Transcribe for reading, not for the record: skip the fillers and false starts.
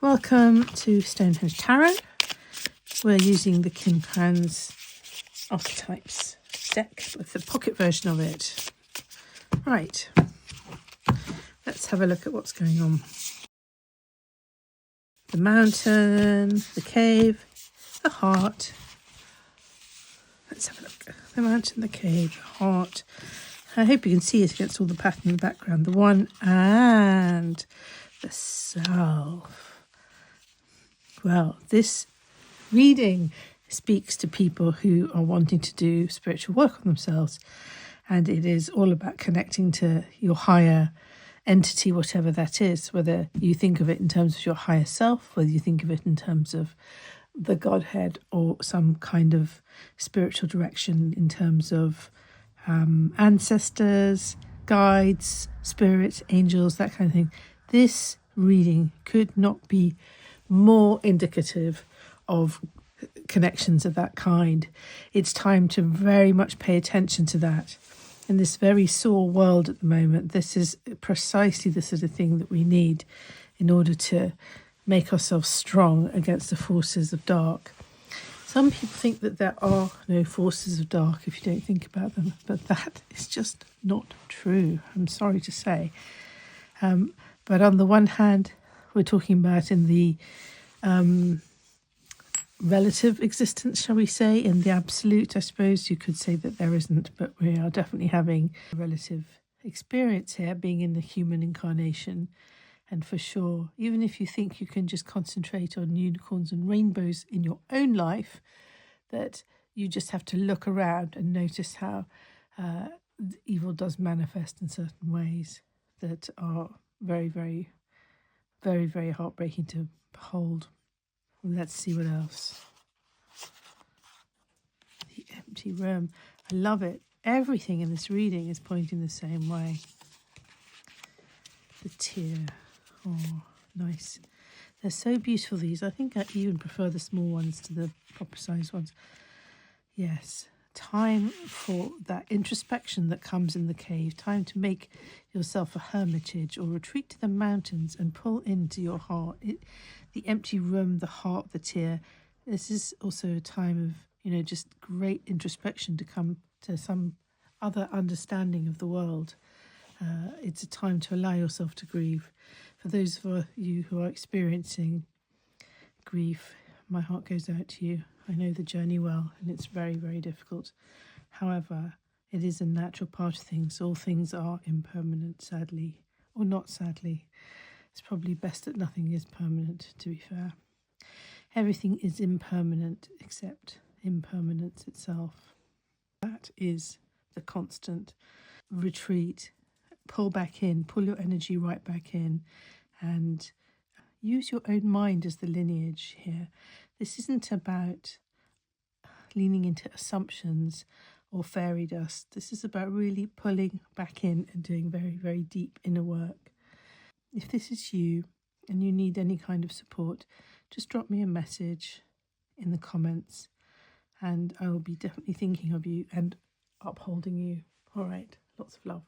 Welcome to Stonehenge Tarot. We're using the Kim Cran's Archetypes deck with the pocket version of it. Right, let's have a look at what's going on. The mountain, the cave, the heart. Let's have a look. The mountain, the cave, the heart. I hope you can see it against all the pattern in the background. The one and the self. Well, this reading speaks to people who are wanting to do spiritual work on themselves, and it is all about connecting to your higher entity, whatever that is, whether you think of it in terms of your higher self, whether you think of it in terms of the Godhead or some kind of spiritual direction in terms of ancestors, guides, spirits, angels, that kind of thing. This reading could not be more indicative of connections of that kind. It's time to very much pay attention to that. In this very sore world at the moment, this is precisely the sort of thing that we need in order to make ourselves strong against the forces of dark. Some people think that there are no forces of dark if you don't think about them, but that is just not true, I'm sorry to say. But on the one hand, we're talking about in the relative existence, shall we say, in the absolute, I suppose you could say that there isn't, but we are definitely having a relative experience here, being in the human incarnation. And for sure, even if you think you can just concentrate on unicorns and rainbows in your own life, that you just have to look around and notice how evil does manifest in certain ways that are very, very, very, very heartbreaking to behold. Let's see what else. The empty room. I love it. Everything in this reading is pointing the same way. The tear. Oh, nice. They're so beautiful, these. I think I even prefer the small ones to the proper size ones. Yes. Time for that introspection that comes in the cave. Time to make yourself a hermitage or retreat to the mountains and pull into your heart. The empty room, the heart, the tear. This is also a time of, just great introspection to come to some other understanding of the world. It's a time to allow yourself to grieve. For those of you who are experiencing grief, my heart goes out to you. I know the journey well, and it's very, very difficult. However, it is a natural part of things. All things are impermanent, sadly, or not sadly. It's probably best that nothing is permanent, to be fair. Everything is impermanent except impermanence itself. That is the constant retreat. Pull back in, pull your energy right back in, and use your own mind as the lineage here. This isn't about leaning into assumptions or fairy dust. This is about really pulling back in and doing very, very deep inner work. If this is you and you need any kind of support, just drop me a message in the comments and I will be definitely thinking of you and upholding you. All right, lots of love.